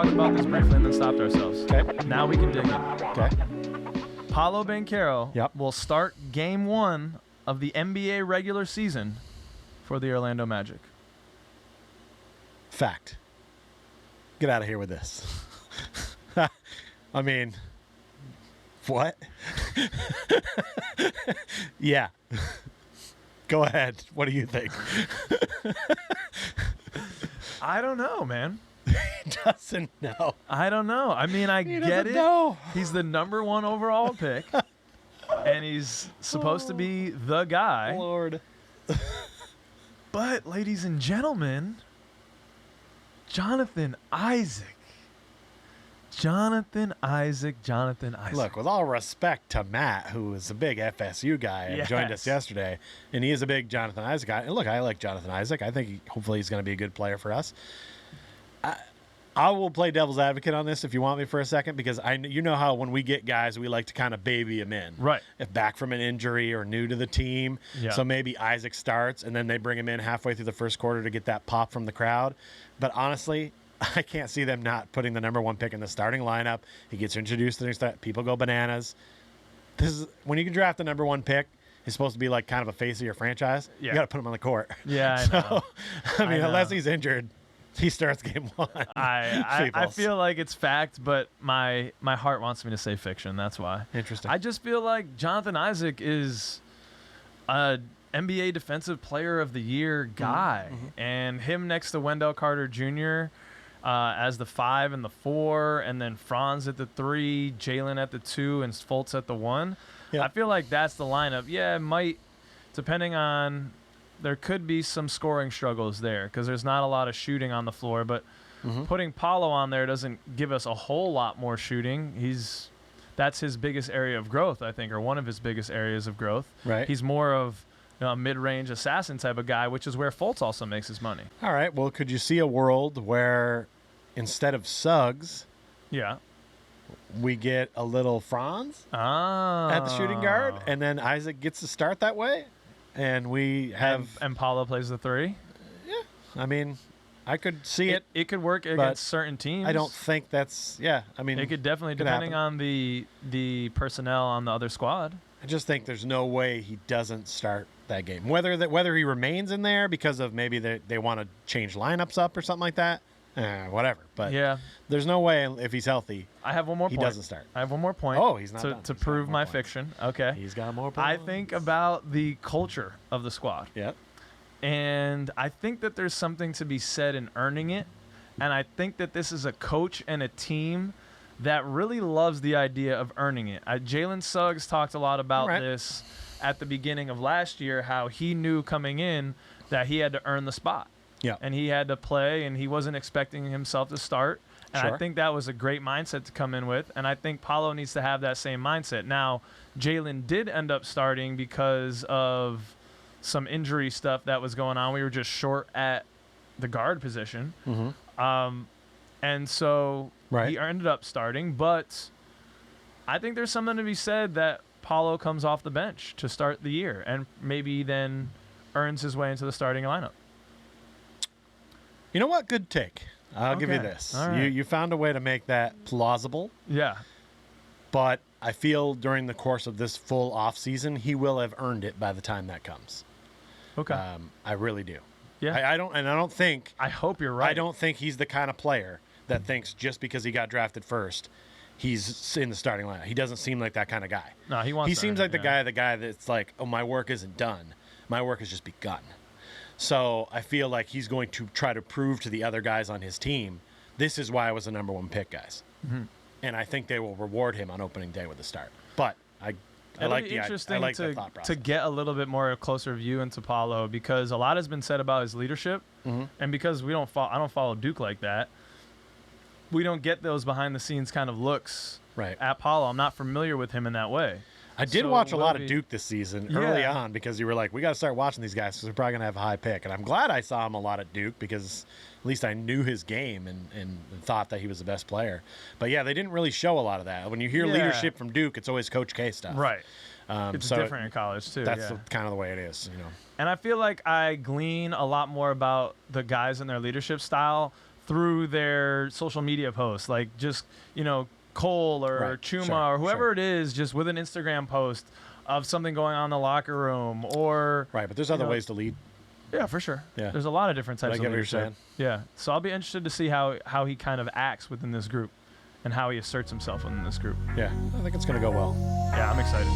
talked about this briefly and then stopped ourselves. Okay. Now we can dig in. Okay. Paolo Banchero Yep. will start Game 1 of the NBA regular season for the Orlando Magic. Fact. Get out of here with this. I mean, what? Yeah. Go ahead. What do you think? I don't know, man. He doesn't know. I don't know. I mean, I He get doesn't it. know. He's the number 1 overall pick, and he's supposed to be the guy. Lord. But, ladies and gentlemen, Jonathan Isaac. Look, with all respect to Matt, who is a big FSU guy and joined us yesterday, and he is a big Jonathan Isaac guy. And look, I like Jonathan Isaac. I think hopefully he's going to be a good player for us. I will play devil's advocate on this if you want me for a second, because you know how when we get guys, we like to kind of baby them in. Right. If back from an injury or new to the team. Yeah. So maybe Isaac starts, and then they bring him in halfway through the first quarter to get that pop from the crowd. But honestly, I can't see them not putting the number 1 pick in the starting lineup. He gets introduced to the people go bananas. This is when you can draft the number 1 pick. He's supposed to be like kind of a face of your franchise. Yeah. You got to put him on the court. Yeah, I know. So, I mean, unless he's injured, he starts Game 1. I feel like it's fact, but my heart wants me to say fiction. That's why. Interesting. I just feel like Jonathan Isaac is a NBA Defensive Player of the Year guy, and him next to Wendell Carter Jr. As the 5 and the 4, and then Franz at the 3, Jalen at the 2, and Fultz at the 1. Yeah. I feel like that's the lineup. Yeah, it might, depending on, there could be some scoring struggles there because there's not a lot of shooting on the floor, but putting Paolo on there doesn't give us a whole lot more shooting. That's his biggest area of growth, I think, or one of his biggest areas of growth. Right. He's more of a mid-range assassin type of guy, which is where Fultz also makes his money. All right. Well, could you see a world where instead of Suggs, Yeah. we get a little Franz at at the shooting guard, and then Isaac gets to start that way, and we have and Paolo plays the 3. I mean, I could see it. It could work against certain teams. I don't think that's I mean, It could definitely, could depending happen. on the personnel on the other squad. I just think there's no way he doesn't start that game. Whether he remains in there because of maybe they want to change lineups up or something like that, whatever. But Yeah. there's no way if he's healthy. I have one more He point. doesn't start. I have one more point. Oh, he's not done. to He's got prove more my points. fiction. Okay. He's got more I points. think about the culture of the squad. Yep. And I think that there's something to be said in earning it. And I think that this is a coach and a team that really loves the idea of earning it. Jalen Suggs talked a lot about this at the beginning of last year, how he knew coming in that he had to earn the spot. Yeah. And he had to play, and he wasn't expecting himself to start. And I think that was a great mindset to come in with. And I think Paolo needs to have that same mindset. Now, Jalen did end up starting because of some injury stuff that was going on. We were just short at the guard position. And so he ended up starting. But I think there's something to be said that Paolo comes off the bench to start the year and maybe then earns his way into the starting lineup. You know what? Good take. I'll give you Okay. this. All right. You found a way to make that plausible, Yeah. but I feel during the course of this full off season, he will have earned it by the time that comes. Okay. I really do. Yeah. I don't think. I hope you're right. I don't think he's the kind of player that thinks just because he got drafted first, he's in the starting lineup. He doesn't seem like that kind of guy. No, he wants. He to seems earn like it, the guy that's like, oh, my work isn't done. My work has just begun. So I feel like he's going to try to prove to the other guys on his team, this is why I was the number 1 pick, guys. And I think they will reward him on opening day with a start. But I like be the interesting the thought process. to get a little bit more closer view into Paolo, because a lot has been said about his leadership, and because I don't follow Duke like that, we don't get those behind the scenes kind of looks at Paolo. I'm not familiar with him in that way. I did watch a lot of Duke this season early on because you were like, we got to start watching these guys because we're probably going to have a high pick. And I'm glad I saw him a lot at Duke because at least I knew his game and thought that he was the best player. But, yeah, they didn't really show a lot of that. When you hear leadership from Duke, it's always Coach K stuff. Right. It's so different in college, too. That's kind of the way it is, you know. And I feel like I glean a lot more about the guys and their leadership style through their social media posts, like just, Cole or Chuma or whoever it is, just with an Instagram post of something going on in the locker room or. Right, but there's other ways to lead. Yeah, for sure. Yeah. There's a lot of different types of leadership. I get what you're saying. Yeah. So I'll be interested to see how he kind of acts within this group and how he asserts himself within this group. Yeah, I think it's going to go well. Yeah, I'm excited.